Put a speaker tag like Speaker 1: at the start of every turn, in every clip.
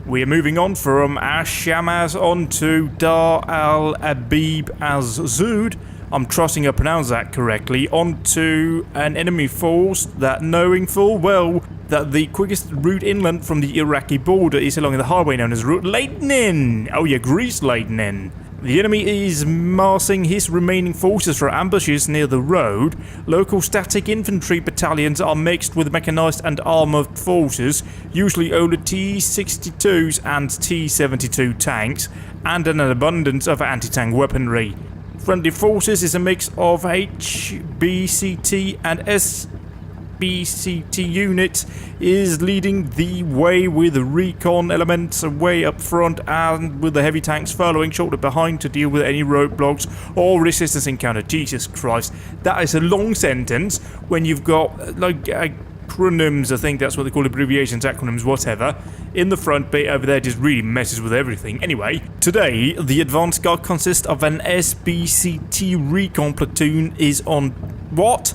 Speaker 1: We are moving on from Ash-Shammas on to Dar al-Abib az-Zud. I'm trusting I pronounced that correctly. On to an enemy force that, knowing full well that the quickest route inland from the Iraqi border is along the highway known as Route Leitnin. Oh yeah, Greece Leitnin. The enemy is massing his remaining forces for ambushes near the road. Local static infantry battalions are mixed with mechanized and armored forces, usually older T-62s and T-72 tanks, and an abundance of anti-tank weaponry. Friendly forces is a mix of HBCT and SBCT units, is leading the way with recon elements way up front and with the heavy tanks following shortly behind to deal with any roadblocks or resistance encounter. Jesus Christ, that is a long sentence when you've got like acronyms, I think that's what they call abbreviations, acronyms, whatever. In the front bit over there just really messes with everything. Anyway, today the advanced guard consists of an SBCT recon platoon is on... What?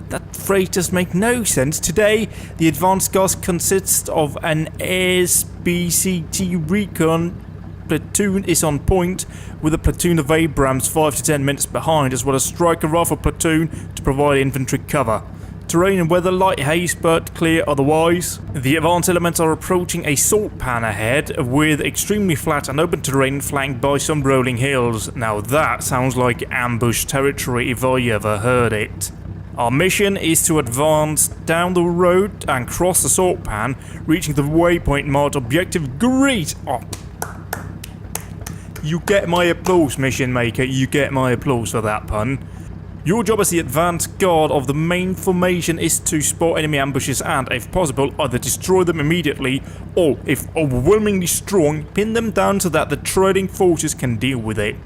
Speaker 1: That phrase does make no sense. Today, the advanced guard consists of an SBCT recon platoon is on point with a platoon of Abrams 5 to 10 minutes behind, as well as striker rifle platoon to provide infantry cover. Terrain and weather light haze but clear otherwise. The advanced elements are approaching a salt pan ahead with extremely flat and open terrain flanked by some rolling hills. Now that sounds like ambush territory if I ever heard it. Our mission is to advance down the road and cross the salt pan, reaching the waypoint marked Objective Greece. Oh. You get my applause, mission maker. You get my applause for that pun. Your job as the advanced guard of the main formation is to spot enemy ambushes and, if possible, either destroy them immediately or, if overwhelmingly strong, pin them down so that the trailing forces can deal with it.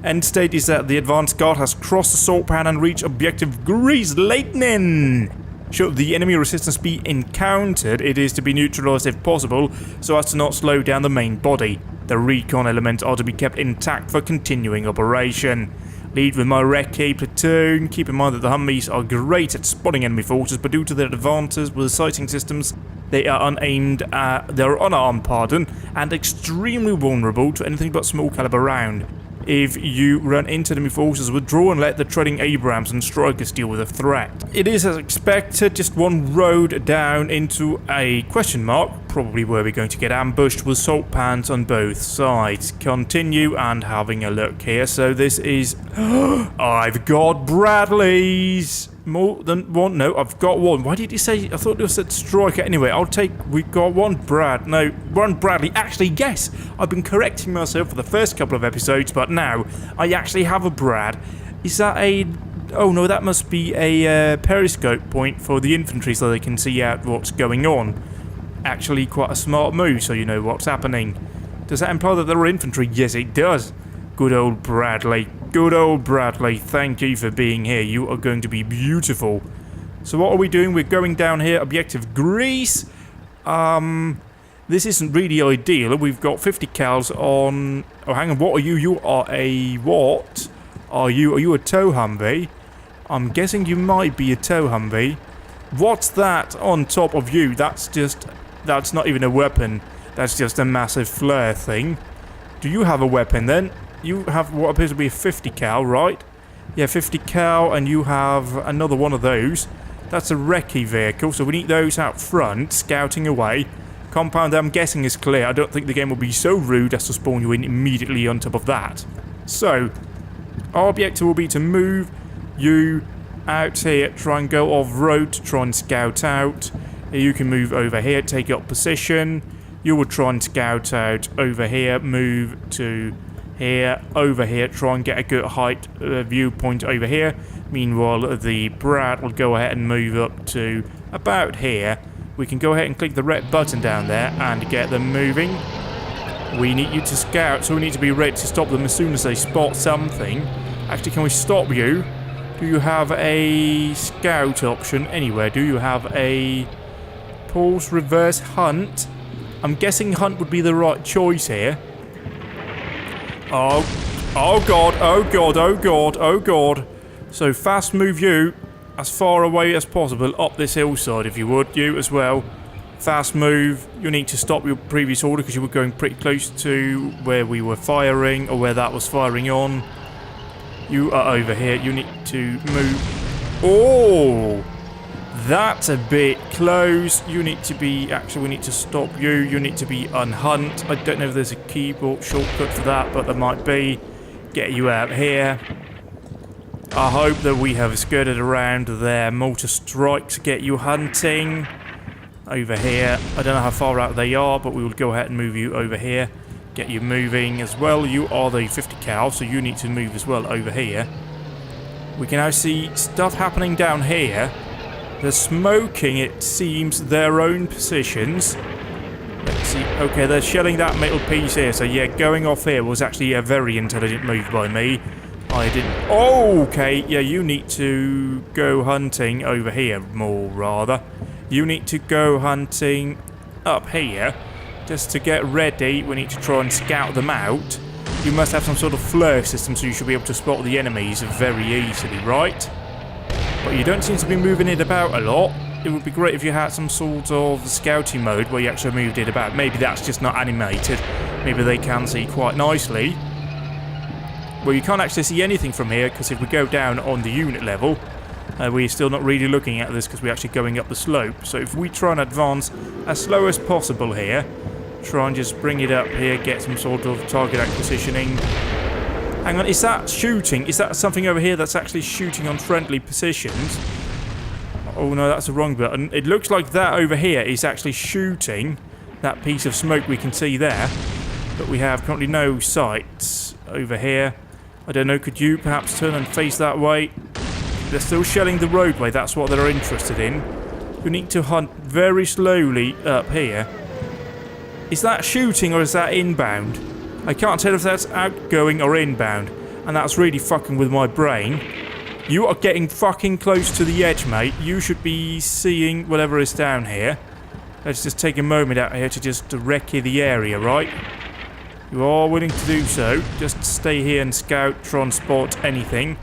Speaker 1: End state is that the advanced guard has crossed the salt pan and reached Objective Greece Leitnin. Should the enemy resistance be encountered, it is to be neutralized if possible, so as to not slow down the main body. The recon elements are to be kept intact for continuing operation. Lead with my Recce platoon. Keep in mind that the Humvees are great at spotting enemy forces, but due to their advances with sighting systems, they are unarmed, and extremely vulnerable to anything but small caliber round. If you run into enemy forces, withdraw and let the treading Abrams and strikers deal with the threat. It is, as expected, just one road down into a question mark, probably where we're going to get ambushed with salt pans on both sides. Continue and having a look here. So this is... I've got Bradleys! More than one? No, I've got one. Why did you say... I thought it said striker. Anyway, I'll take... We got one one Bradley. Actually, yes, I've been correcting myself for the first couple of episodes, but now I actually have a Brad. Is that a... Oh no, that must be a periscope point for the infantry so they can see out what's going on. Actually, quite a smart move so you know what's happening. Does that imply that there are infantry? Yes, it does. Good old Bradley. Good old Bradley. Thank you for being here. You are going to be beautiful. So what are we doing? We're going down here. Objective Greece. This isn't really ideal. We've got 50 cals on... Oh, hang on. What are you? You are a... What? Are you a tow Humvee? I'm guessing you might be a tow Humvee. What's that on top of you? That's not even a weapon. That's just a massive flare thing. Do you have a weapon then? You have what appears to be a 50 cal, right? Yeah, 50 cal, and you have another one of those. That's a recce vehicle, so we need those out front, scouting away. Compound, I'm guessing, is clear. I don't think the game will be so rude as to spawn you in immediately on top of that. So, our objective will be to move you out here, try and go off-road to try and scout out. You can move over here, take up position. You will try and scout out over here, move to here, over here, try and get a good height viewpoint over here. Meanwhile, the Brad will go ahead and move up to about here. We can go ahead and click the red button down there and get them moving. We need you to scout, so we need to be ready to stop them as soon as they spot something. Actually, can we stop you? Do you have a scout option anywhere? Do you have a pause, reverse, hunt? I'm guessing hunt would be the right choice here. Oh god, oh god, oh god, oh god. So fast move you as far away as possible up this hillside if you would. You as well. Fast move. You need to stop your previous order because you were going pretty close to where we were firing or where that was firing on. You are over here. You need to move. Oh! That's a bit close. You need to be... Actually, we need to stop you. You need to be unhunt. I don't know if there's a keyboard shortcut for that, but there might be. Get you out here. I hope that we have skirted around their mortar strikes to get you hunting. Over here. I don't know how far out they are, but we will go ahead and move you over here. Get you moving as well. You are the 50 cal, so you need to move as well over here. We can now see stuff happening down here. They're smoking, it seems, their own positions. Let's see. Okay, they're shelling that metal piece here. So, yeah, going off here was actually a very intelligent move by me. I didn't... Oh, okay. Yeah, you need to go hunting over here, more rather. You need to go hunting up here. Just to get ready, we need to try and scout them out. You must have some sort of flare system, so you should be able to spot the enemies very easily, right? But you don't seem to be moving it about a lot. It would be great if you had some sort of scouting mode where you actually moved it about. Maybe that's just not animated. Maybe they can see quite nicely. Well, you can't actually see anything from here, because if we go down on the unit level, we're still not really looking at this because we're actually going up the slope. So if we try and advance as slow as possible here, try and just bring it up here, get some sort of target acquisitioning. Hang on, is that shooting? Is that something over here that's actually shooting on friendly positions? Oh no, that's the wrong button. It looks like that over here is actually shooting that piece of smoke we can see there. But we have currently no sights over here. I don't know, could you perhaps turn and face that way? They're still shelling the roadway, that's what they're interested in. You need to hunt very slowly up here. Is that shooting or is that inbound? I can't tell if that's outgoing or inbound. And that's really fucking with my brain. You are getting fucking close to the edge, mate. You should be seeing whatever is down here. Let's just take a moment out here to just recce the area, right? You are willing to do so. Just stay here and scout, try and spot anything.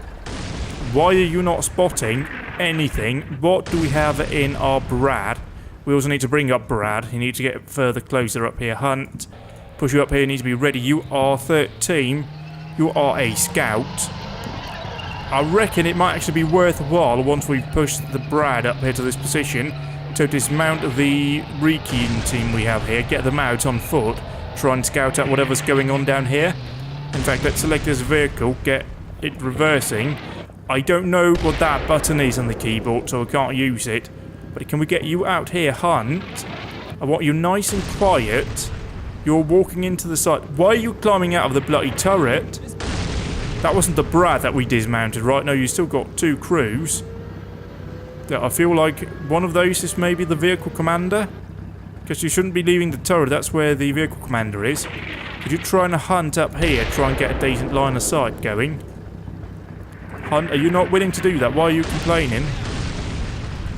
Speaker 1: Why are you not spotting anything? What do we have in our Brad? We also need to bring up Brad. You need to get further closer up here. Hunt. Push you up here. You need to be ready. You are 13. You are a scout. I reckon it might actually be worthwhile once we've pushed the Brad up here to this position to dismount the Reeking team we have here. Get them out on foot. Try and scout out whatever's going on down here. In fact, let's select this vehicle. Get it reversing. I don't know what that button is on the keyboard, so I can't use it. But can we get you out here, Hunt? I want you nice and quiet. You're walking into the site. Why are you climbing out of the bloody turret? That wasn't the Brad that we dismounted, right? No, you still got two crews. I feel like one of those is maybe the vehicle commander. Because you shouldn't be leaving the turret. That's where the vehicle commander is. Could you try and hunt up here? Try and get a decent line of sight going. Hunt, are you not willing to do that? Why are you complaining?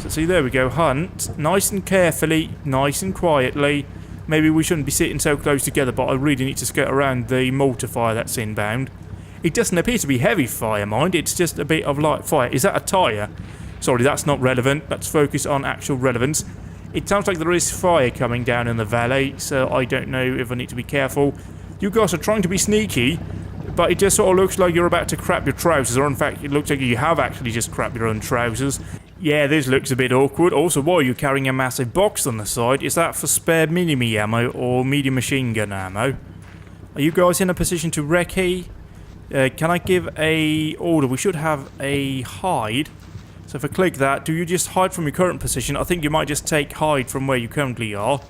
Speaker 1: So see, there we go. Hunt. Nice and carefully. Nice and quietly. Maybe we shouldn't be sitting so close together, but I really need to skirt around the mortar fire that's inbound. It doesn't appear to be heavy fire, mind. It's just a bit of light fire. Is that a tyre? Sorry, that's not relevant. Let's focus on actual relevance. It sounds like there is fire coming down in the valley, so I don't know if I need to be careful. You guys are trying to be sneaky, but it just sort of looks like you're about to crap your trousers, or in fact, it looks like you have actually just crapped your own trousers. Yeah, this looks a bit awkward. Also, why are you carrying a massive box on the side? Is that for spare mini-me ammo or medium machine gun ammo? Are you guys in a position to recce? Can I give a order? We should have a hide. So if I click that, do you just hide from your current position? I think you might just take hide from where you currently are.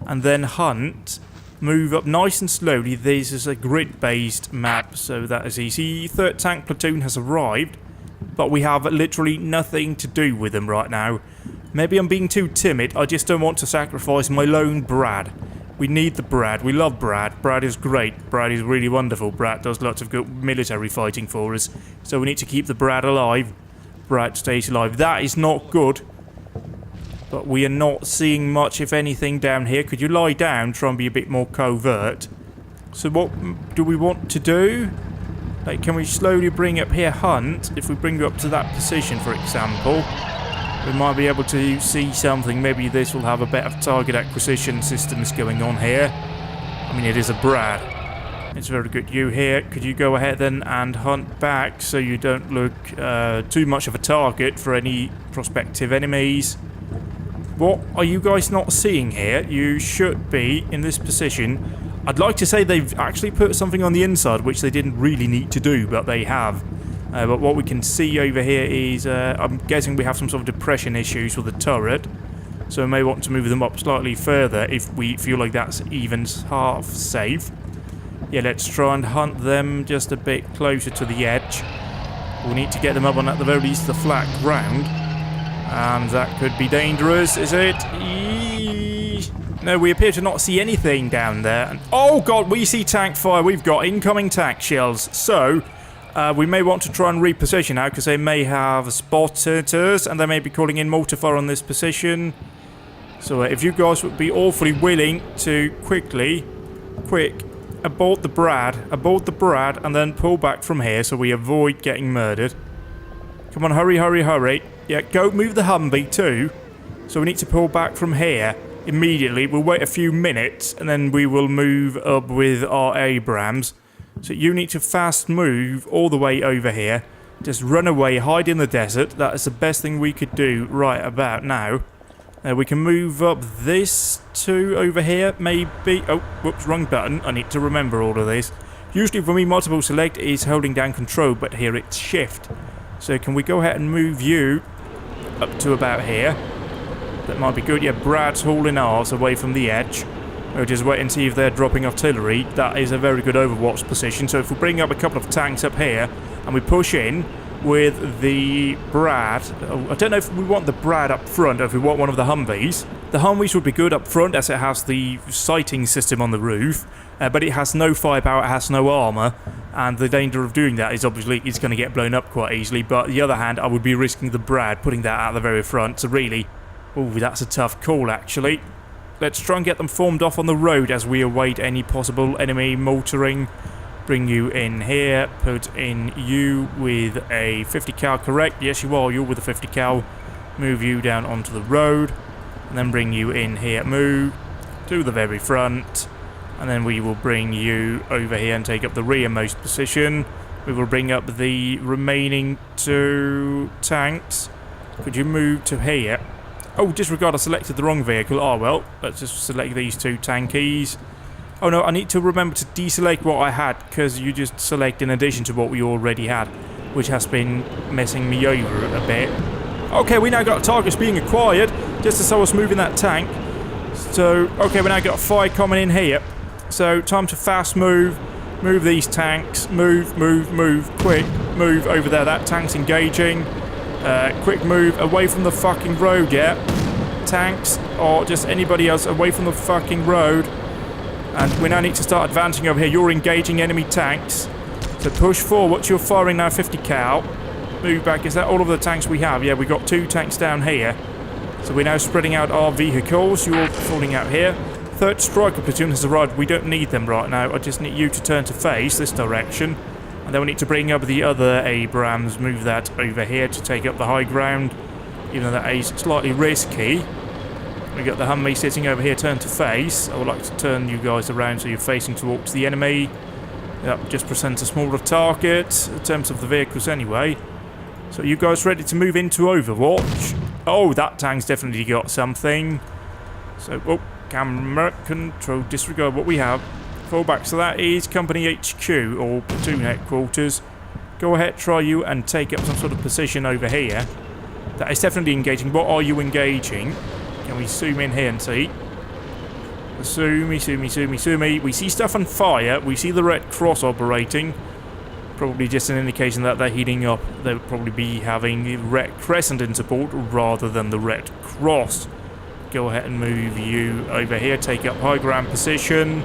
Speaker 1: And then hunt. Move up nice and slowly. This is a grid-based map, so that is easy. Third tank platoon has arrived. But we have literally nothing to do with them right now. Maybe I'm being too timid. I just don't want to sacrifice my lone Brad. We need the Brad. We love Brad. Brad is great. Brad is really wonderful. Brad does lots of good military fighting for us. So we need to keep the Brad alive. Brad stays alive. That is not good. But we are not seeing much, if anything, down here. Could you lie down? Try and be a bit more covert. So what do we want to do? Like, can we slowly bring up here Hunt? If we bring you up to that position, for example. we might be able to see something. Maybe this will have a better target acquisition systems going on here. I mean, it is a Brad. It's very good. You here, could you go ahead then and hunt back so you don't look too much of a target for any prospective enemies? What are you guys not seeing here? You should be in this position. I'd like to say they've actually put something on the inside, which they didn't really need to do, but they have. But what we can see over here is, I'm guessing we have some sort of depression issues with the turret. So we may want to move them up slightly further if we feel like that's even half safe. Yeah, let's try and hunt them just a bit closer to the edge. We'll need to get them up on, at the very least, the flat ground. And that could be dangerous, is it? No, we appear to not see anything down there. And, oh god, we see tank fire. We've got incoming tank shells. So, we may want to try and reposition now, because they may have spotted us, and they may be calling in mortar fire on this position. So if you guys would be awfully willing to quick, abort the Brad, and then pull back from here so we avoid getting murdered. Come on, hurry, hurry, hurry. Yeah, go move the Humvee too. So we need to pull back from here immediately. We'll wait a few minutes, and then we will move up with our Abrams. So you need to fast move all the way over here. Just run away, hide in the desert. That is the best thing we could do right about now. We can move up this to over here, maybe. Oh, whoops, wrong button. I need to remember all of this. Usually for me, multiple select is holding down control, but here it's shift. So can we go ahead and move you up to about here? That might be good. Yeah, Brad's hauling ours away from the edge. We'll just wait and see if they're dropping artillery. That is a very good Overwatch position. So if we bring up a couple of tanks up here and we push in with the Brad. I don't know if we want the Brad up front or if we want one of the Humvees. The Humvees would be good up front as it has the sighting system on the roof, but it has no firepower, it has no armour, and the danger of doing that is obviously it's going to get blown up quite easily. But on the other hand, I would be risking the Brad, putting that at the very front, so really, oh, that's a tough call actually. Let's try and get them formed off on the road as we await any possible enemy mortaring. Bring you in here, put in you with a 50 cal, correct? Yes, you are, you're with a 50 cal. Move you down onto the road, and then bring you in here, move to the very front, and then we will bring you over here and take up the rearmost position. We will bring up the remaining 2 tanks. Could you move to here? Oh, disregard, I selected the wrong vehicle. Oh well, let's just select these 2 tankies. Oh no, I need to remember to deselect what I had, because you just select in addition to what we already had, which has been messing me over a bit. Okay, we now got targets being acquired, just as I was moving that tank. So, okay, we now got a fire coming in here. So, time to fast move these tanks, move, quick, move over there. That tank's engaging. Quick move away from the fucking road, yeah? Tanks, or just anybody else away from the fucking road. And we now need to start advancing over here. You're engaging enemy tanks. So push forward. You're firing now 50 cal. Move back. Is that all of the tanks we have? Yeah, we've got 2 tanks down here. So we're now spreading out our vehicles. You're falling out here. 3rd striker platoon has arrived. We don't need them right now. I just need you to turn to face this direction. And then we need to bring up the other Abrams. Move that over here to take up the high ground. Even though that is slightly risky. We got the Humvee sitting over here, turn to face. I would like to turn you guys around so you're facing towards the enemy. That just presents a smaller target in terms of the vehicles anyway. So you guys ready to move into Overwatch? Oh, that tank's definitely got something. So, oh, camera control, disregard what we have. Fall back. So that is Company HQ, or Platoon Headquarters. Go ahead, try you, and take up some sort of position over here. That is definitely engaging. What are you engaging? Can we zoom in here and see? Zoom me. We see stuff on fire. We see the Red Cross operating. Probably just an indication that they're heating up. They would probably be having the Red Crescent in support rather than the Red Cross. Go ahead and move you over here. Take up high ground position.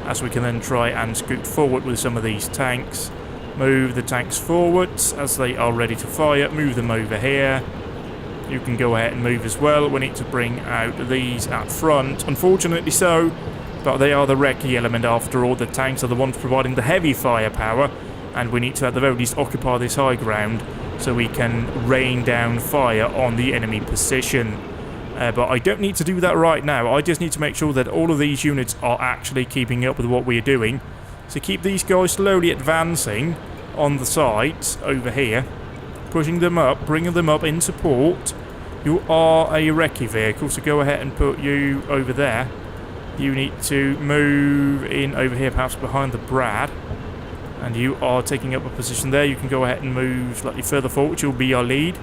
Speaker 1: As we can then try and scoot forward with some of these tanks. Move the tanks forwards as they are ready to fire. Move them over here. You can go ahead and move as well. We need to bring out these at front. Unfortunately so, but they are the recce element after all. The tanks are the ones providing the heavy firepower, and we need to at the very least occupy this high ground so we can rain down fire on the enemy position. But I don't need to do that right now. I just need to make sure that all of these units are actually keeping up with what we're doing. So keep these guys slowly advancing on the sides over here. Pushing them up, bringing them up in support. You are a recce vehicle, so go ahead and put you over there. You need to move in over here, perhaps behind the Brad. And you are taking up a position there. You can go ahead and move slightly further forward, which will be your lead.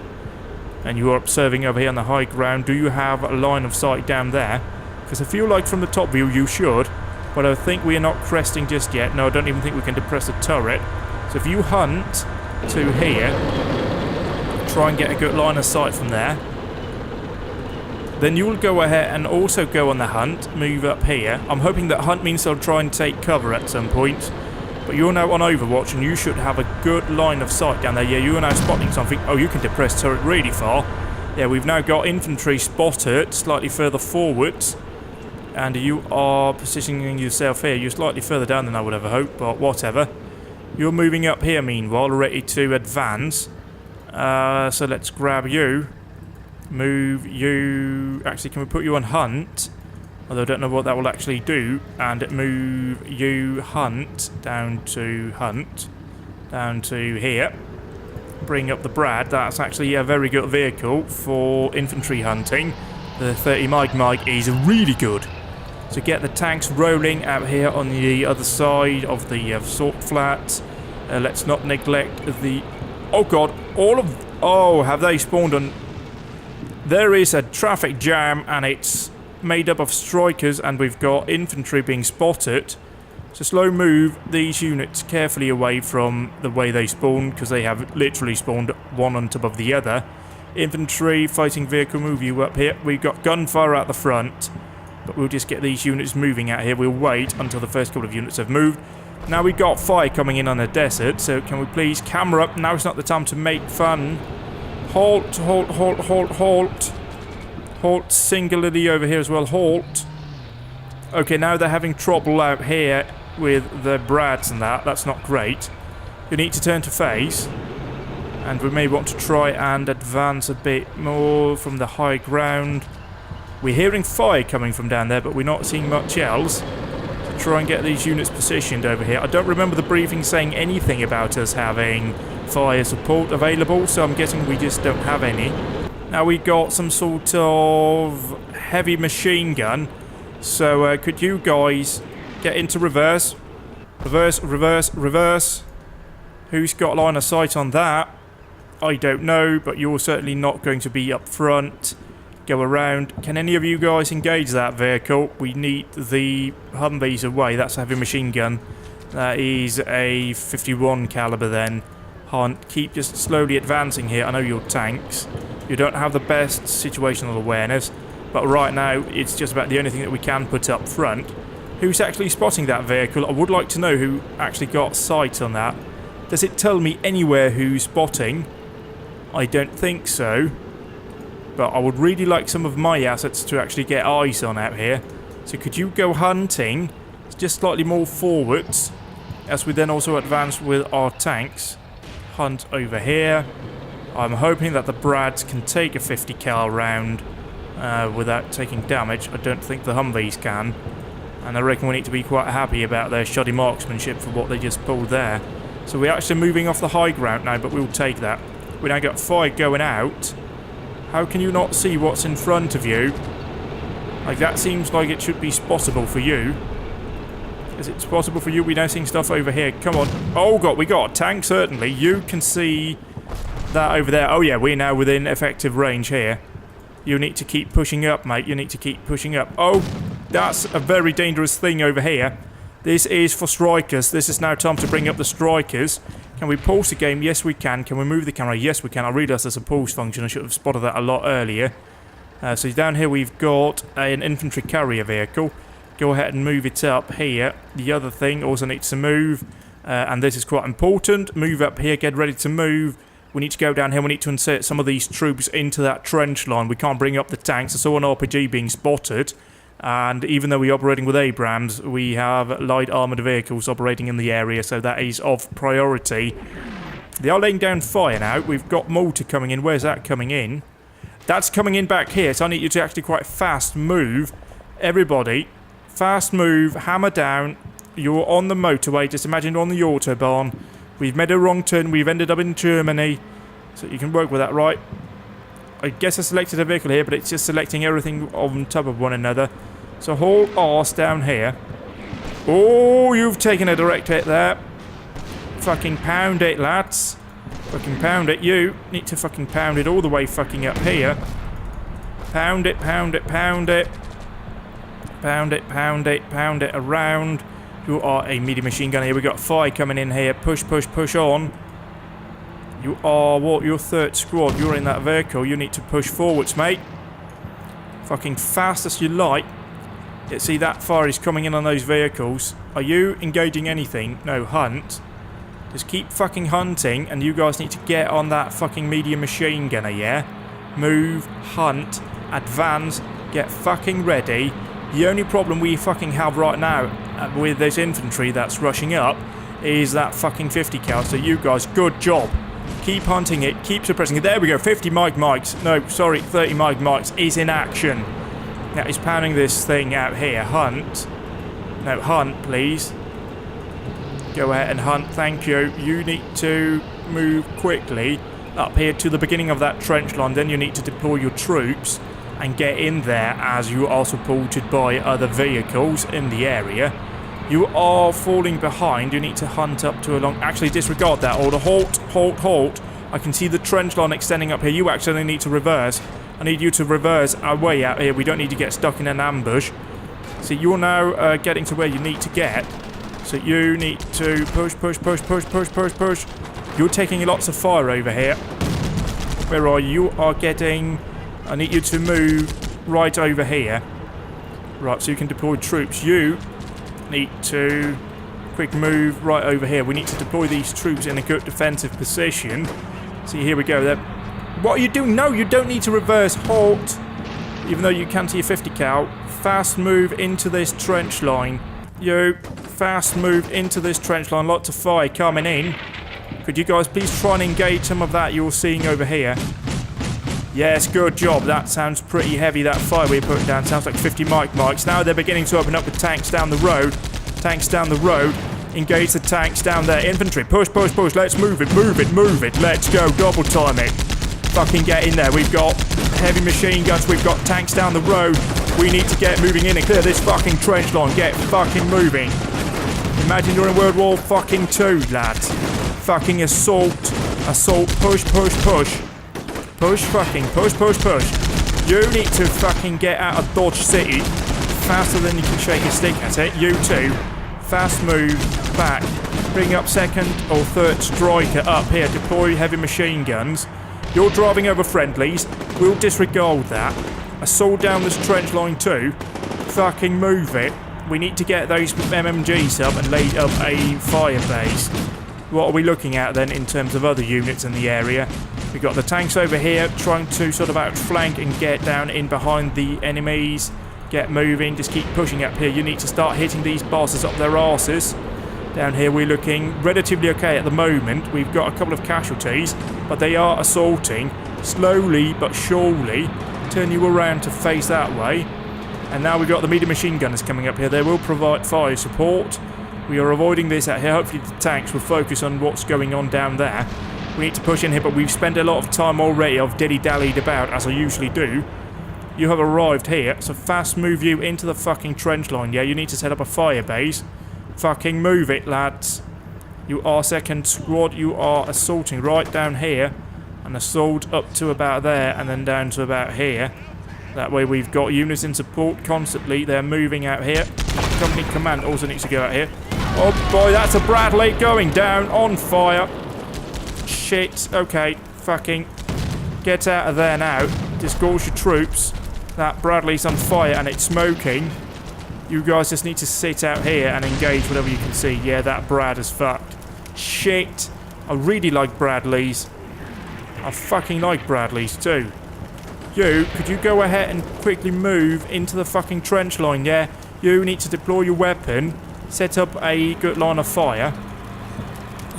Speaker 1: And you are observing over here on the high ground. Do you have a line of sight down there? Because I feel like from the top view you should, but I think we are not cresting just yet. No, I don't even think we can depress the turret. So if you hunt to here, try and get a good line of sight from there. Then you will go ahead and also go on the hunt, move up here. I'm hoping that hunt means they'll try and take cover at some point. But you're now on Overwatch and you should have a good line of sight down there. Yeah, you are now spotting something. Oh, you can depress turret really far. Yeah, we've now got infantry spotted slightly further forwards. And you are positioning yourself here. You're slightly further down than I would ever hope, but whatever. You're moving up here meanwhile, ready to advance. So let's grab you. Move you... Actually, can we put you on hunt? Although I don't know what that will actually do. And move you hunt down to hunt. Down to here. Bring up the Brad. That's actually a very good vehicle for infantry hunting. The 30 Mike is really good. So get the tanks rolling out here on the other side of the salt flats. Let's not neglect the... Oh god, all of... Oh, have they spawned on... There is a traffic jam and it's made up of strikers and we've got infantry being spotted. So slow move these units carefully away from the way they spawn, because they have literally spawned one on top of the other. Infantry, fighting vehicle, move you up here. We've got gunfire at the front, but we'll just get these units moving out here. We'll wait until the first couple of units have moved. Now we've got fire coming in on the desert, so can we please camera up? Now is not the time to make fun. Halt, halt, halt, halt, halt. Halt singularly over here as well. Halt. Okay, now they're having trouble out here with the Brads and that. That's not great. You need to turn to face. And we may want to try and advance a bit more from the high ground. We're hearing fire coming from down there, but we're not seeing much else. So try and get these units positioned over here. I don't remember the briefing saying anything about us having fire support available, so I'm guessing we just don't have any. Now we got some sort of heavy machine gun. So could you guys get into reverse? Reverse, reverse, reverse. Who's got line of sight on that? I don't know, but you're certainly not going to be up front. Go around. Can any of you guys engage that vehicle? We need the Humvees away. That's a heavy machine gun. That is a 51 caliber then. Hunt, keep just slowly advancing here. I know you're tanks. You don't have the best situational awareness, but right now it's just about the only thing that we can put up front. Who's actually spotting that vehicle? I would like to know who actually got sight on that. Does it tell me anywhere who's spotting? I don't think so. But I would really like some of my assets to actually get eyes on out here. So could you go hunting just slightly more forwards, as we then also advance with our tanks. Hunt over here. I'm hoping that the Brads can take a 50 cal round without taking damage. I don't think the Humvees can. And I reckon we need to be quite happy about their shoddy marksmanship for what they just pulled there. So we're actually moving off the high ground now, but we'll take that. We now got fire going out. How can you not see what's in front of you? Like, that seems like it should be spottable for you. Is it spottable for you? We're now seeing stuff over here. Come on. Oh god, we got a tank, certainly. You can see that over there. Oh yeah, we're now within effective range here. You need to keep pushing up, mate. You need to keep pushing up. Oh, that's a very dangerous thing over here. This is for strikers. This is now time to bring up the strikers. Can we pause the game? Yes, we can. Can we move the camera? Yes, we can. I realised there's a pause function. I should have spotted that a lot earlier. So down here we've got an infantry carrier vehicle. Go ahead and move it up here. The other thing also needs to move. And this is quite important. Move up here. Get ready to move. We need to go down here. We need to insert some of these troops into that trench line. We can't bring up the tanks. I saw an RPG being spotted. And even though we're operating with Abrams, we have light armoured vehicles operating in the area. So that is of priority. They are laying down fire now. We've got mortar coming in. Where's that coming in? That's coming in back here, so I need you to actually quite fast move. Everybody, fast move, hammer down. You're on the motorway. Just imagine you're on the Autobahn. We've made a wrong turn. We've ended up in Germany. So you can work with that, right? I guess I selected a vehicle here, but it's just selecting everything on top of one another. So haul arse down here. Oh, you've taken a direct hit there. Fucking pound it, lads. Fucking pound it. You need to fucking pound it all the way fucking up here. Pound it, pound it, pound it. Pound it, pound it, pound it around. You are a medium machine gun here. We got fire coming in here. Push, push, push on. You are what? Your third squad. You're in that vehicle. You need to push forwards, mate. Fucking fast as you like. Yeah, see, that fire is coming in on those vehicles. Are you engaging anything? No, hunt. Just keep fucking hunting, and you guys need to get on that fucking medium machine gunner, yeah? Move, hunt, advance, get fucking ready. The only problem we fucking have right now with this infantry that's rushing up is that fucking 50 cal. So you guys, good job. Keep hunting it, keep suppressing it. There we go, 50 Mikes. No, sorry, 30 Mikes is in action. Now he's pounding this thing out here. Hunt. No, hunt, please. Go ahead and hunt, thank you. You need to move quickly up here to the beginning of that trench line. Then you need to deploy your troops and get in there as you are supported by other vehicles in the area. You are falling behind. You need to hunt up to along. Actually, disregard that order. Halt, halt, halt. I can see the trench line extending up here. You actually need to reverse. I need you to reverse our way out here. We don't need to get stuck in an ambush. See, you're now getting to where you need to get. So you need to push, push, push, push, push, push, push. You're taking lots of fire over here. Where are you? You are getting... I need you to move right over here. Right, so you can deploy troops. You need to quick move right over here. We need to deploy these troops in a good defensive position. See, here we go. What are you doing? No, you don't need to reverse. Halt. Even though you can see a 50 cal. Fast move into this trench line. You fast move into this trench line. Lots of fire coming in. Could you guys please try and engage some of that you're seeing over here? Yes, good job. That sounds pretty heavy, that fire we're putting down. Sounds like 50 Mikes. Now they're beginning to open up with tanks down the road. Tanks down the road. Engage the tanks down there. Infantry, push, push, push. Let's move it, move it, move it. Let's go. Double time it. Fucking get in there. We've got heavy machine guns. We've got tanks down the road. We need to get moving in and clear this fucking trench line. Get fucking moving. Imagine you're in World War fucking 2, lads. Fucking assault. Assault. Push, push, push. Push, fucking push, push, push. You need to fucking get out of Dodge City faster than you can shake your stick at it. You too. Fast move back. Bring up second or third striker up here. Deploy heavy machine guns. You're driving over friendlies. We'll disregard that. Assault down this trench line too. Fucking move it. We need to get those MMGs up and lay up a fire base. What are we looking at then in terms of other units in the area? We've got the tanks over here trying to sort of outflank and get down in behind the enemies. Get moving, just keep pushing up here. You need to start hitting these bosses up their arses. Down here we're looking relatively okay at the moment. We've got a couple of casualties, but they are assaulting. Slowly but surely. Turn you around to face that way. And now we've got the medium machine gunners coming up here. They will provide fire support. We are avoiding this out here. Hopefully the tanks will focus on what's going on down there. We need to push in here, but we've spent a lot of time already. I've dilly-dallied about, as I usually do. You have arrived here, so fast move you into the fucking trench line. Yeah, you need to set up a fire base. Fucking move it, lads. You are second squad. You are assaulting right down here. And assault up to about there, and then down to about here. That way we've got units in support constantly. They're moving out here. Company command also needs to go out here. Oh boy, that's a Bradley going down on fire. Shit. Okay, fucking get out of there now. Disgorge your troops. That Bradley's on fire and it's smoking. You guys just need to sit out here and engage whatever you can see. Yeah, that Brad is fucked. Shit. I really like Bradleys. I fucking like Bradleys too. You, could you go ahead and quickly move into the fucking trench line, yeah? You need to deploy your weapon. Set up a good line of fire.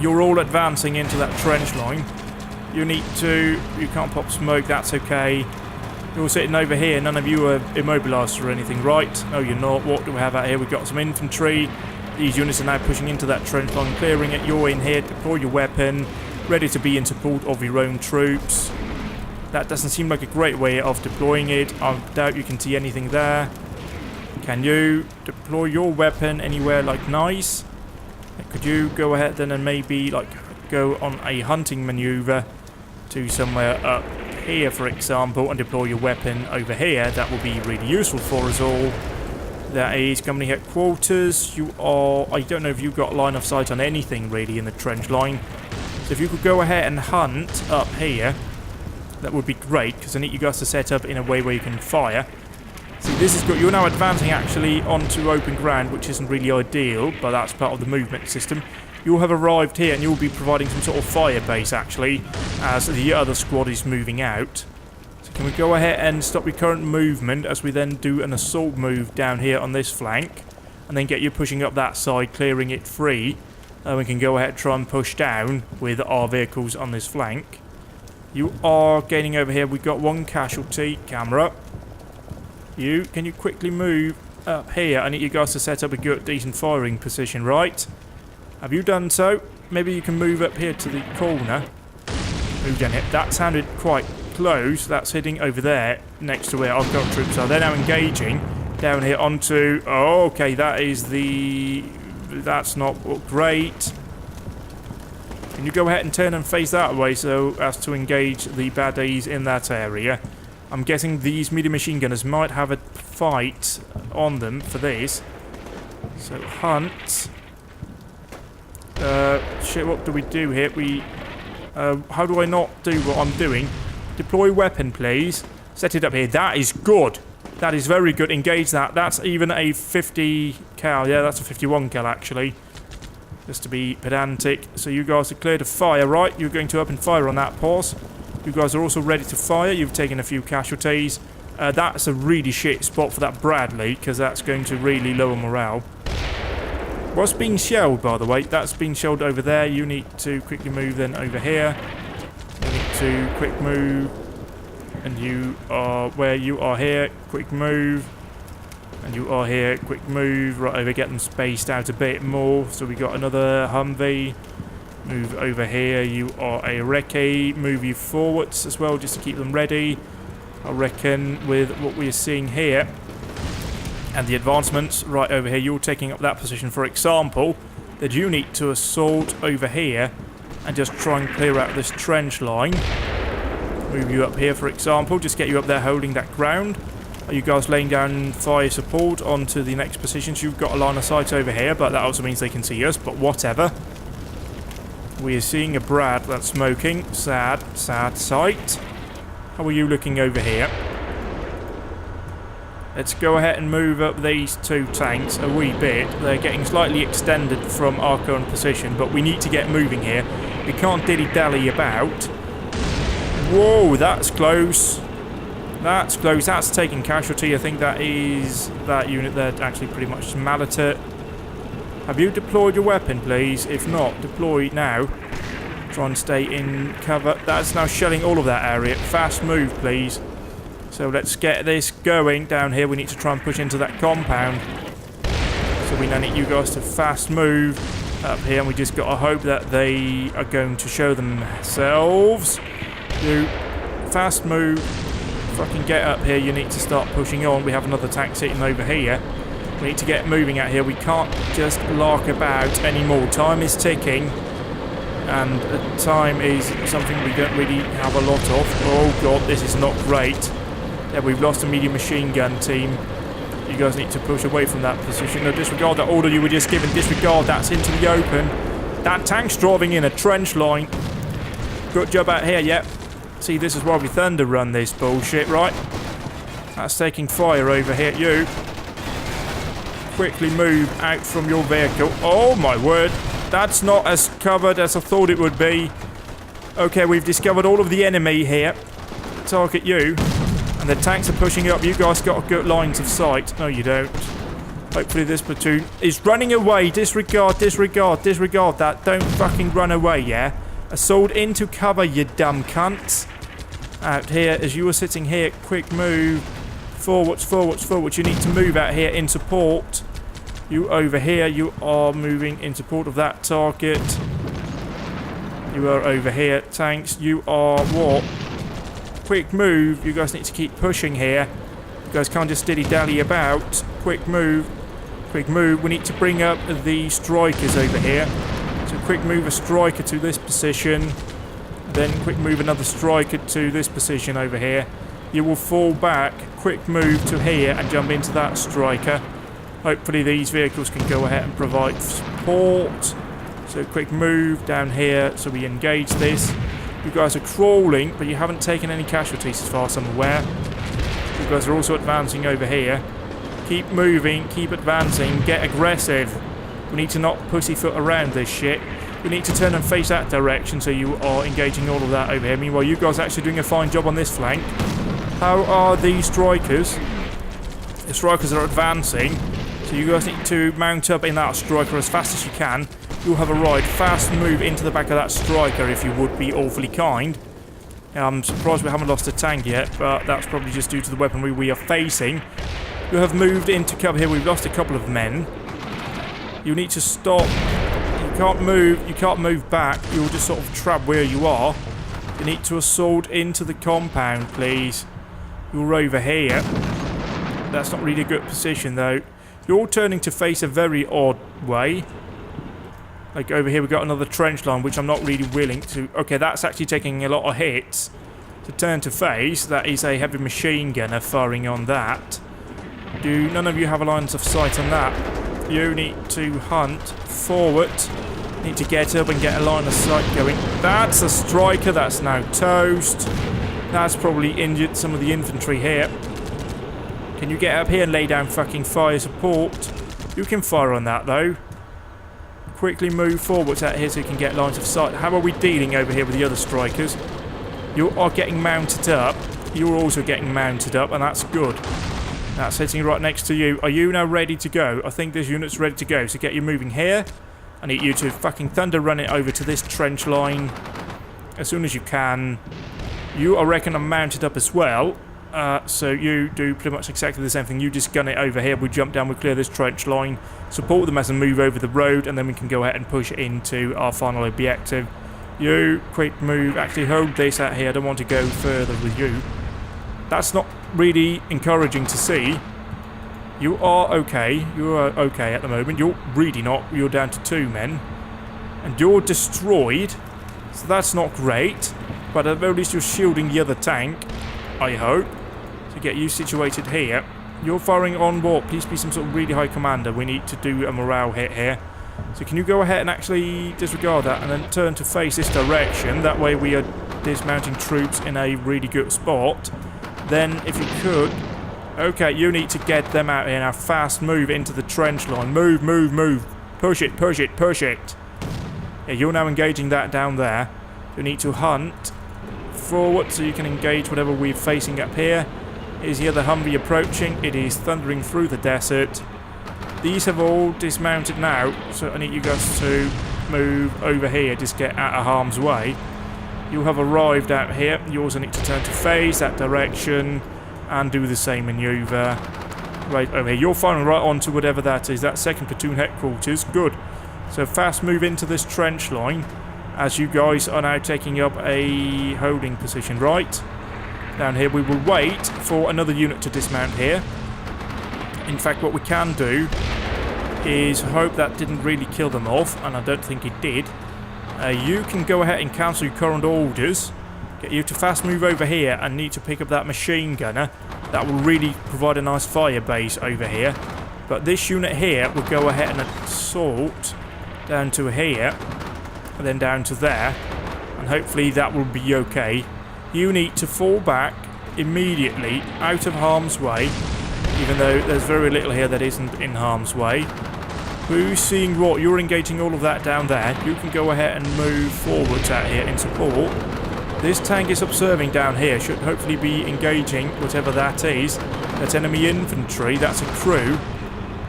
Speaker 1: You're all advancing into that trench line. You can't pop smoke, that's okay. You're sitting over here, none of you are immobilised or anything, right? No, you're not. What do we have out here? We've got some infantry. These units are now pushing into that trench line, clearing it. You're in here, deploy your weapon, ready to be in support of your own troops. That doesn't seem like a great way of deploying it. I doubt you can see anything there. Can you deploy your weapon anywhere, like, nice? Could you go ahead then and maybe, like, go on a hunting maneuver to somewhere up here, for example, and deploy your weapon over here? That will be really useful for us all. That is company headquarters. I don't know if you've got line of sight on anything really in the trench line. So if you could go ahead and hunt up here, that would be great, because I need you guys to set up in a way where you can fire. See, this is good. You're now advancing actually onto open ground, which isn't really ideal, but that's part of the movement system. You'll have arrived here and you'll be providing some sort of fire base actually, as the other squad is moving out. So can we go ahead and stop your current movement as we then do an assault move down here on this flank, and then get you pushing up that side, clearing it free. We can go ahead and try and push down with our vehicles on this flank. You are gaining over here. We've got one casualty. Camera. Can you quickly move up here? I need you guys to set up a good, decent firing position, right? Have you done so? Maybe you can move up here to the corner. Move down here. That sounded quite close. That's hitting over there next to where our gun troops are. They're now engaging down here onto... Oh, okay, that's not great. Can you go ahead and turn and face that way so as to engage the baddies in that area? I'm guessing these medium machine gunners might have a fight on them for this. So, hunt. Shit, what do we do here? How do I not do what I'm doing? Deploy weapon, please. Set it up here. That is good. That is very good. Engage that. That's even a 50 cal. Yeah, that's a 51 cal, actually. Just to be pedantic. So you guys are clear to fire, right? You're going to open fire on that pause. You guys are also ready to fire. You've taken a few casualties. That's a really shit spot for that Bradley, because that's going to really lower morale. What's being shelled, by the way? That's being shelled over there. You need to quickly move then over here. You need to quick move. And you are where you are here. Quick move. And you are here. Quick move. Right over. Get them spaced out a bit more. So we got another Humvee. Move over here. You are a recce. Move you forwards as well, just to keep them ready. I reckon with what we're seeing here and the advancements right over here, you're taking up that position, for example, that you need to assault over here and just try and clear out this trench line. Move you up here, for example, just get you up there holding that ground. Are you guys laying down fire support onto the next positions? You've got a line of sight over here, but that also means they can see us, but whatever. We are seeing a Brad that's smoking. Sad, sad sight. How are you looking over here? Let's go ahead and move up these two tanks a wee bit. They're getting slightly extended from our current position, but we need to get moving here. We can't dilly-dally about. Whoa, that's close. That's close. That's taking casualty. I think that is that unit there actually pretty much mallet it. Have you deployed your weapon, please? If not, deploy now. Try and stay in cover. That's now shelling all of that area. Fast move, please. So let's get this going down here. We need to try and push into that compound. So we now need you guys to fast move up here. And we just got to hope that they are going to show themselves. You fast move. Fucking get up here. You need to start pushing on. We have another tank sitting over here. We need to get moving out here. We can't just lark about anymore. Time is ticking. And time is something we don't really have a lot of. Oh god, this is not great. Yeah, we've lost a medium machine gun team. You guys need to push away from that position. No, disregard that order you were just given. Disregard, that's into the open. That tank's driving in a trench line. Good job out here, yep. See, this is why we thunder run this bullshit, right? That's taking fire over here. You quickly move out from your vehicle. Oh my word. That's not as covered as I thought it would be. Okay, we've discovered all of the enemy here. Target you. And the tanks are pushing up. You guys got good lines of sight. No, you don't. Hopefully this platoon is running away. Disregard, disregard, disregard that. Don't fucking run away, yeah? Assault into cover, you dumb cunts. Out here, as you were sitting here, quick move. Forwards, forwards, forwards. You need to move out here in support. You over here, you are moving in support of that target. You are over here, tanks. You are what? Quick move. You guys need to keep pushing here. You guys can't just dilly-dally about. Quick move. Quick move. We need to bring up the strikers over here. So quick move a striker to this position. Then quick move another striker to this position over here. You will fall back. Quick move to here and jump into that striker. Hopefully these vehicles can go ahead and provide support. So quick move down here so we engage this. You guys are crawling, but you haven't taken any casualties as far as I'm aware. You guys are also advancing over here. Keep moving, keep advancing, get aggressive. We need to not pussyfoot around this shit. We need to turn and face that direction, so you are engaging all of that over here. Meanwhile, you guys are actually doing a fine job on this flank. How are the strikers? The strikers are advancing, so you guys need to mount up in that striker as fast as you can. You'll have a ride, fast move into the back of that striker if you would be awfully kind. I'm surprised we haven't lost a tank yet, but that's probably just due to the weaponry we are facing. You have moved into cover here. We've lost a couple of men. You need to stop. You can't move back. You're just sort of trapped where you are. You need to assault into the compound, please. You're over here. That's not really a good position, though. You're turning to face a very odd way. Like over here, we've got another trench line, which I'm not really willing to... Okay, that's actually taking a lot of hits. To turn to face, that is a heavy machine gunner firing on that. Do none of you have a line of sight on that? You need to hunt forward. Need to get up and get a line of sight going. That's a striker. That's now toast. That's probably injured some of the infantry here. Can you get up here and lay down fucking fire support? You can fire on that, though. Quickly move forwards out here so you can get lines of sight. How are we dealing over here with the other strikers? You are getting mounted up. You're also getting mounted up, and that's good. That's sitting right next to you. Are you now ready to go? I think this unit's ready to go. So get you moving here. I need you to fucking thunder run it over to this trench line as soon as you can. You, I reckon, are mounted up as well. So you do pretty much exactly the same thing. You just gun it over here. We jump down, we clear this trench line, support them as they move over the road, and then we can go ahead and push into our final objective. You, quick move. Actually, hold this out here. I don't want to go further with you. That's not really encouraging to see. You are okay. You are okay at the moment. You're really not. You're down to 2 men. And you're destroyed. So that's not great. But at the very least you're shielding the other tank, I hope. To get you situated here. You're firing on what? Please be some sort of really high commander. We need to do a morale hit here. So can you go ahead and actually disregard that and then turn to face this direction? That way we are dismounting troops in a really good spot. Then if you could... Okay, you need to get them out here now. Fast move into the trench line. Move, move, move. Push it, push it, push it. Yeah, you're now engaging that down there. You need to hunt forward so you can engage whatever we're facing up here. Is the other Humvee approaching? It is thundering through the desert. These have all dismounted now, so I need you guys to move over here. Just get out of harm's way. You have arrived out here. You also need to turn to face that direction and do the same maneuver. Right over here. You're firing right onto whatever that is. That 2nd Platoon headquarters. Good. So fast move into this trench line as you guys are now taking up a holding position. Right. Down here we will wait for another unit to dismount here. In fact, what we can do is hope that didn't really kill them off, and I don't think it did. You can go ahead and cancel your current orders. Get you to fast move over here and need to pick up that machine gunner. That will really provide a nice fire base over here. But this unit here will go ahead and assault down to here, and then down to there, and hopefully that will be okay. You need to fall back immediately out of harm's way, even though there's very little here that isn't in harm's way. Who's seeing what? You're engaging all of that down there. You can go ahead and move forwards out here in support. This tank is observing down here. Should hopefully be engaging whatever that is. That's enemy infantry. That's a crew.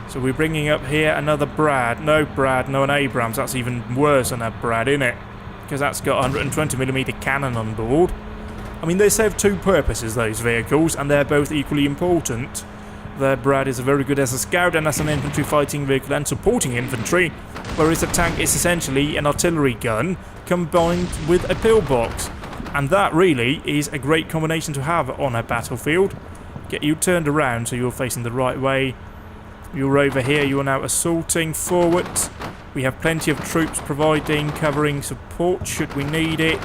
Speaker 1: So we're bringing up here another Brad. No Brad, no an Abrams. That's even worse than a Brad, isn't it? Because that's got 120mm cannon on board. I mean, they serve two purposes, those vehicles, and they're both equally important. The Brad is very good as a scout and as an infantry fighting vehicle and supporting infantry, whereas the tank is essentially an artillery gun combined with a pillbox. And that really is a great combination to have on a battlefield. Get you turned around so you're facing the right way. You're over here, you are now assaulting forward. We have plenty of troops providing covering support should we need it.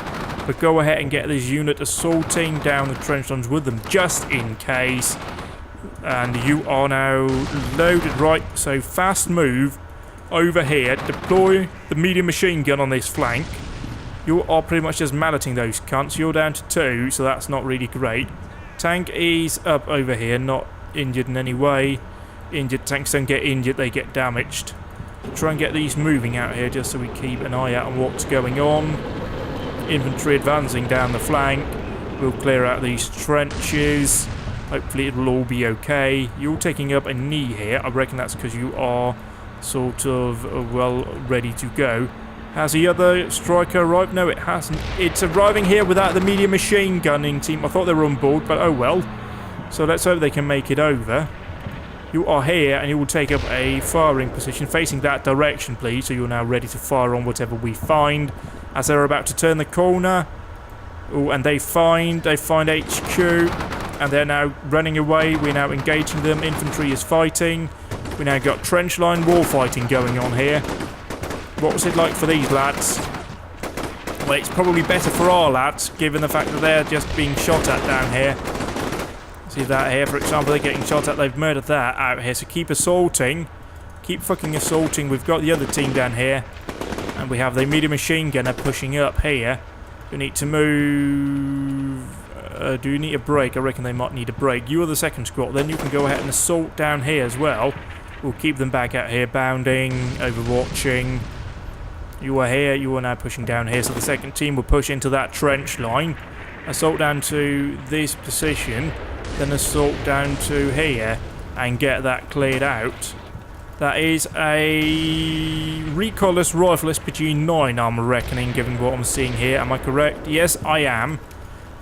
Speaker 1: But go ahead and get this unit assaulting down the trench lines with them just in case. And you are now loaded, right, so fast move over here. Deploy the medium machine gun on this flank. You are pretty much just malleting those cunts. You're down to 2, so that's not really great. Tank is up over here, not injured in any way. Injured tanks don't get injured, they get damaged. Try and get these moving out here just so we keep an eye out on what's going on. Infantry advancing down the flank. We'll clear out these trenches. Hopefully it will all be okay. You're taking up a knee here. I reckon that's because you are sort of, well, ready to go. Has the other striker arrived? No, it hasn't. It's arriving here without the medium machine gunning team. I thought they were on board, but oh well. So let's hope they can make it over. You are here, and you will take up a firing position facing that direction, please. So you're now ready to fire on whatever we find. As they're about to turn the corner. Oh, and they find HQ. And they're now running away. We're now engaging them. Infantry is fighting. We now got trench line war fighting going on here. What was it like for these lads? Well, it's probably better for our lads, given the fact that they're just being shot at down here. See that here, for example, they're getting shot at. They've murdered that out here. So keep assaulting. Keep fucking assaulting. We've got the other team down here. And we have the medium machine gunner pushing up here. We need to move... do you need a break? I reckon they might need a break. You are the second squad. Then you can go ahead and assault down here as well. We'll keep them back out here, bounding, overwatching. You are here. You are now pushing down here. So the second team will push into that trench line. Assault down to this position. Then assault down to here. And get that cleared out. That is a recoilless rifle SPG-9, I'm reckoning, given what I'm seeing here. Am I correct? Yes, I am.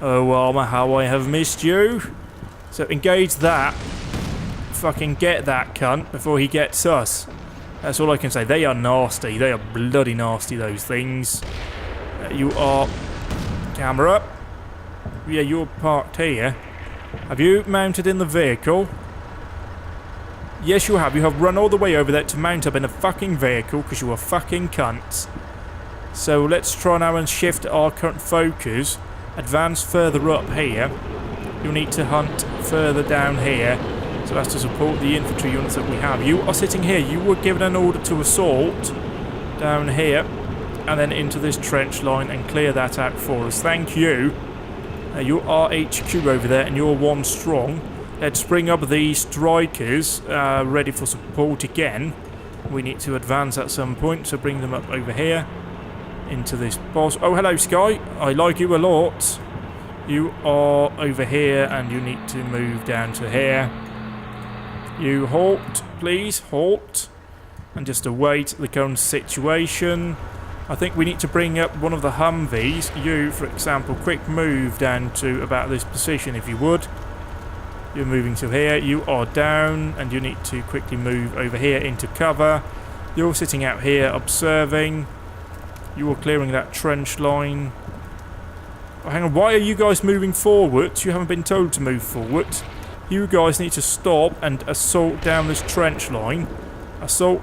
Speaker 1: Oh, Armour, how I have missed you. So engage that. Fucking get that cunt before he gets us. That's all I can say. They are nasty. They are bloody nasty, those things. You are... Camera. Yeah, you're parked here. Have you mounted in the vehicle? Yes, you have. You have run all the way over there to mount up in a fucking vehicle because you are fucking cunts. So let's try now and shift our current focus. Advance further up here. You'll need to hunt further down here. So as to support the infantry units that we have. You are sitting here. You were given an order to assault down here. And then into this trench line and clear that out for us. Thank you. You are HQ over there and you're 1 strong. Let's bring up the strikers, ready for support again. We need to advance at some point, so bring them up over here. Into this boss. Oh, hello, Sky. I like you a lot. You are over here, and you need to move down to here. You halt, please. Halt. And just await the current situation. I think we need to bring up one of the Humvees. You, for example, quick move down to about this position, if you would. You're moving to here. You are down, and you need to quickly move over here into cover. You're sitting out here observing. You are clearing that trench line. Oh, hang on, why are you guys moving forward? You haven't been told to move forward. You guys need to stop and assault down this trench line. Assault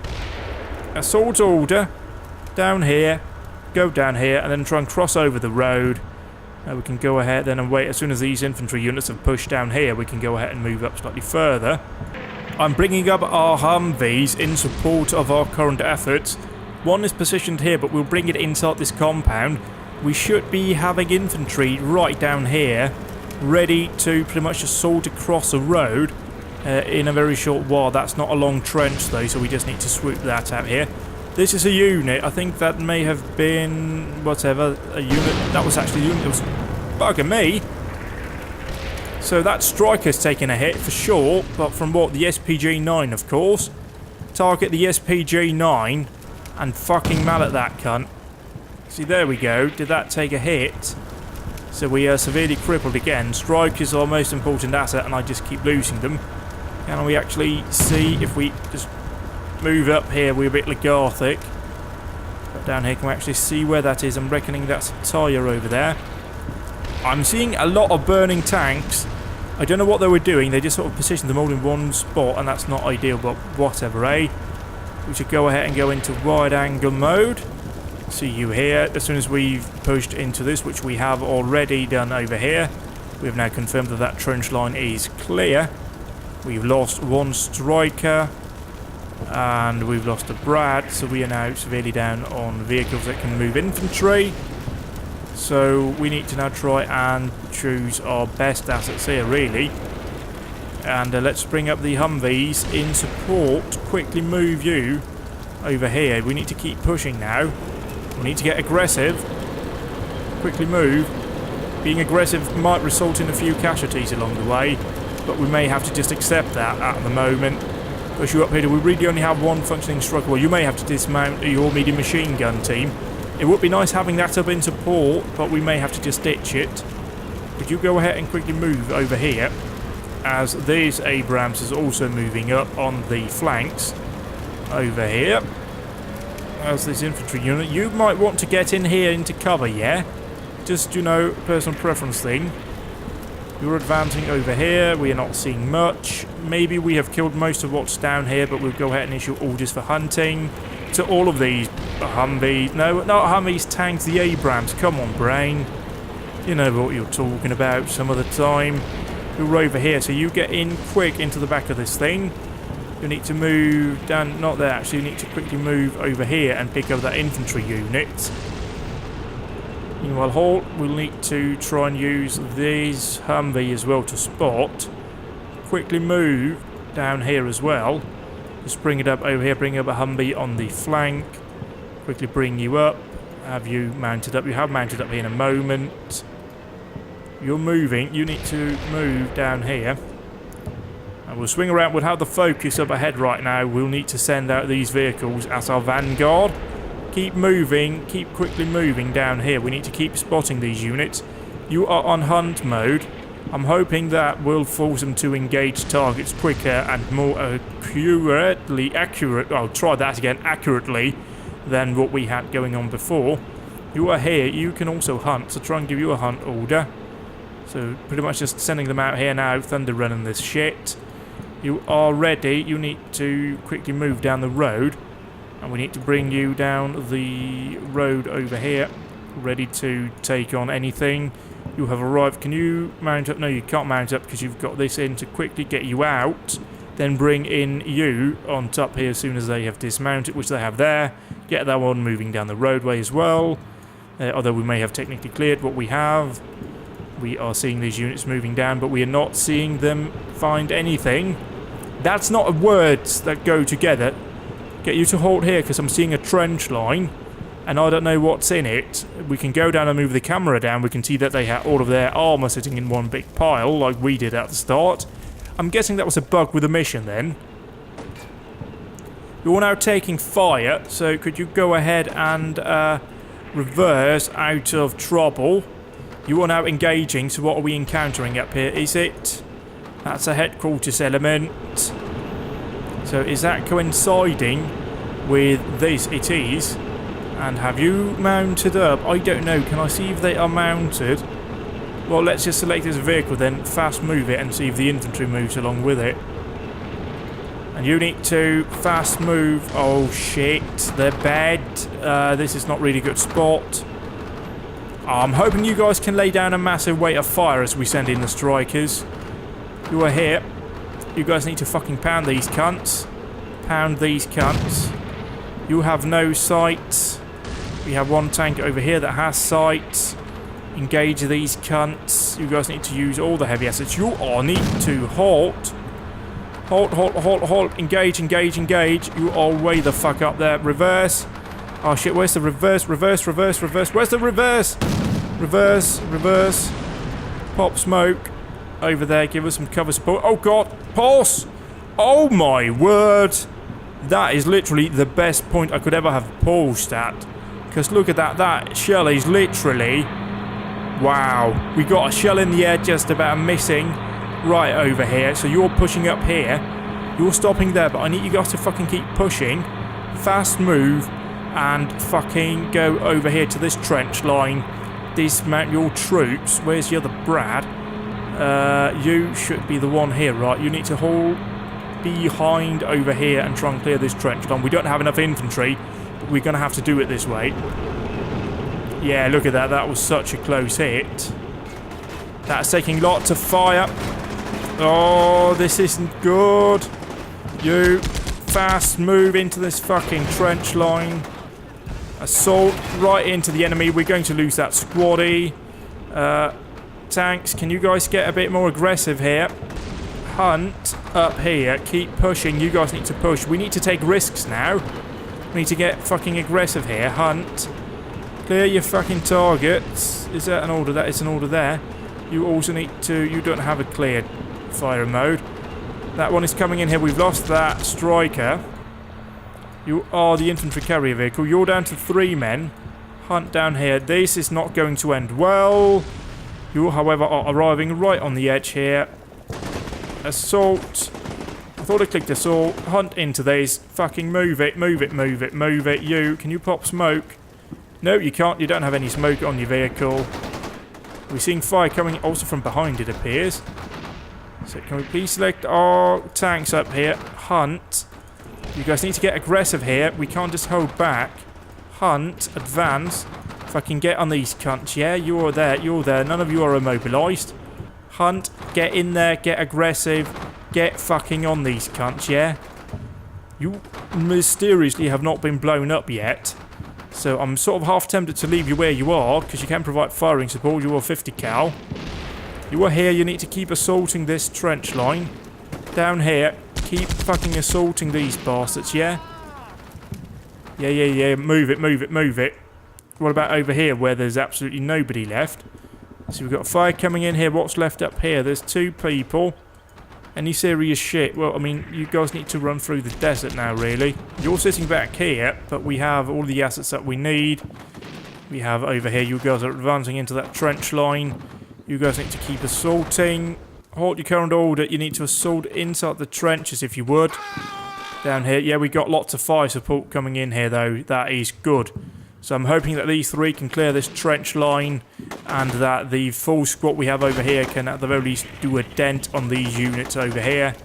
Speaker 1: order. Down here. Go down here, and then try and cross over the road. We can go ahead then and wait. As soon as these infantry units have pushed down here, we can go ahead and move up slightly further. I'm bringing up our Humvees in support of our current efforts. One is positioned here, but we'll bring it inside this compound. We should be having infantry right down here, ready to pretty much assault across a road in a very short while. That's not a long trench though, so we just need to swoop that out here. This is a unit. I think that may have been whatever, a unit. That was actually a unit that was bugging me. So that striker's taking a hit for sure, but from what? The SPG-9, of course. target the SPG-9 and fucking mallet that cunt. See, there we go. Did that take a hit? So we are severely crippled again. Strike is our most important asset, and I just keep losing them. Can we actually see if we just move up here? We're a bit lethargic. But down here, can we actually see where that is? I'm reckoning that's a tyre over there. I'm seeing a lot of burning tanks. I don't know what they were doing. They just sort of positioned them all in one spot, and that's not ideal, but whatever, eh? We should go ahead and go into wide angle mode. See you here. As soon as we've pushed into this, which we have already done over here, we've now confirmed that that trench line is clear. We've lost one striker, and we've lost a Brad, so we are now severely down on vehicles that can move infantry. So we need to now try and choose our best assets here, really. And let's bring up the Humvees in support. Quickly move you over here. We need to keep pushing now. We need to get aggressive. Quickly move. Being aggressive might result in a few casualties along the way, but we may have to just accept that at the moment. Push you up here. We really only have one functioning striker. Well, you may have to dismount your medium machine gun team. It would be nice having that up in support, but we may have to just ditch it. Could you go ahead and quickly move over here, as this Abrams is also moving up on the flanks over here. As this infantry unit, you might want to get in here into cover, yeah? Just, you know, personal preference thing. You're advancing over here. We are not seeing much. Maybe we have killed most of what's down here, but we'll go ahead and issue orders for hunting to all of these Humvees. No, not Humvees, tanks, the Abrams. Come on, brain. You know what you're talking about some of the time. You're over here, so you get in quick into the back of this thing. You need to move down, not there actually, you need to quickly move over here and pick up that infantry unit. Meanwhile, Halt, we'll need to try and use these Humvee as well to spot. Quickly move down here as well. Just bring it up over here, bring up a Humvee on the flank. Quickly bring you up. Have you mounted up? You have mounted up here in a moment. You're moving, you need to move down here. And we'll swing around, we'll have the focus up ahead right now. We'll need to send out these vehicles as our vanguard. Keep moving, keep quickly moving down here. We need to keep spotting these units. You are on hunt mode. I'm hoping that will force them to engage targets quicker and more accurately, I'll try that again, accurately than what we had going on before. You are here, you can also hunt, so try and give you a hunt order. So pretty much just sending them out here now, thunder running this shit. You are ready, you need to quickly move down the road. And we need to bring you down the road over here, ready to take on anything. You have arrived. Can you mount up? No, you can't mount up because you've got this in to quickly get you out. Then bring in you on top here as soon as they have dismounted, which they have there. Get that one moving down the roadway as well. Although we may have technically cleared what we have. We are seeing these units moving down, but we are not seeing them find anything. That's not words that go together. Get you to halt here because I'm seeing a trench line and I don't know what's in it. We can go down and move the camera down. We can see that they have all of their armor sitting in one big pile like we did at the start. I'm guessing that was a bug with the mission then. You're now taking fire, so could you go ahead and reverse out of trouble? You are now engaging, so what are we encountering up here? Is it? That's a headquarters element. So is that coinciding with this? It is. And have you mounted up? I don't know. Can I see if they are mounted? Well, let's just select this vehicle then, fast move it and see if the infantry moves along with it. And you need to fast move. Oh shit, they're bad. This is not really a good spot. I'm hoping you guys can lay down a massive weight of fire as we send in the strikers. You are here. You guys need to fucking pound these cunts. Pound these cunts. You have no sight. We have one tank over here that has sight. Engage these cunts. You guys need to use all the heavy assets. You all need to halt. Halt, halt, halt, halt. Engage, engage, engage. You all way the fuck up there. Reverse. Oh shit, where's the reverse? Reverse, reverse, reverse. Where's the reverse? Reverse, reverse. Pop smoke. Over there, give us some cover support. Oh god, pulse! Oh my word! That is literally the best point I could ever have paused at. Because look at that. That shell is literally... Wow. We got a shell in the air just about missing right over here. So you're pushing up here. You're stopping there. But I need you guys to fucking keep pushing. Fast move. And fucking go over here to this trench line. Dismount your troops. Where's the other Brad? You should be the one here, right? You need to hold behind over here and try and clear this trench line. We don't have enough infantry, but we're going to have to do it this way. Yeah, look at that. That was such a close hit. That's taking lots of fire. Oh, this isn't good. You fast move into this fucking trench line. Assault right into the enemy. We're going to lose that squaddy. Tanks, can you guys get a bit more aggressive here? Hunt up here. Keep pushing. You guys need to push. We need to take risks now. We need to get fucking aggressive here. Hunt. Clear your fucking targets. Is that an order? That is an order there. You also need to... You don't have a cleared fire mode. That one is coming in here. We've lost that striker. You are the infantry carrier vehicle. You're down to 3 men. Hunt down here. This is not going to end well. You, however, are arriving right on the edge here. Assault. I thought I clicked assault. Hunt into these. Fucking move it, move it, move it, move it. You, can you pop smoke? No, you can't. You don't have any smoke on your vehicle. We're seeing fire coming also from behind, it appears. So can we please select our tanks up here? Hunt. You guys need to get aggressive here. We can't just hold back. Hunt. Advance. Fucking get on these cunts, yeah? You're there, you're there. None of you are immobilized. Hunt. Get in there. Get aggressive. Get fucking on these cunts, yeah? You mysteriously have not been blown up yet. So I'm sort of half tempted to leave you where you are, because you can provide firing support. You are 50 cal. You are here. You need to keep assaulting this trench line. Down here. Keep fucking assaulting these bastards, yeah? Yeah. Move it, move it, move it. What about over here, where there's absolutely nobody left? So we've got fire coming in here. What's left up here? There's 2 people. Any serious shit? Well, I mean, you guys need to run through the desert now, really. You're sitting back here, but we have all the assets that we need. We have over here, you guys are advancing into that trench line. You guys need to keep assaulting. Halt your current order. You need to assault inside the trenches, if you would. Down here. Yeah, we got lots of fire support coming in here, though. That is good. So I'm hoping that these 3 can clear this trench line and that the full squad we have over here can at the very least do a dent on these units over here.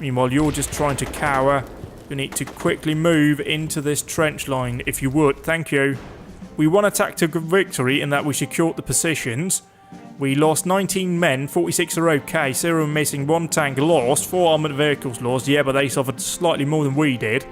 Speaker 1: Meanwhile, you're just trying to cower. You need to quickly move into this trench line, if you would. Thank you. We won a tactical victory in that we secured the positions. We lost 19 men, 46 are okay, 0 missing, 1 tank lost, 4 armoured vehicles lost. Yeah, but they suffered slightly more than we did.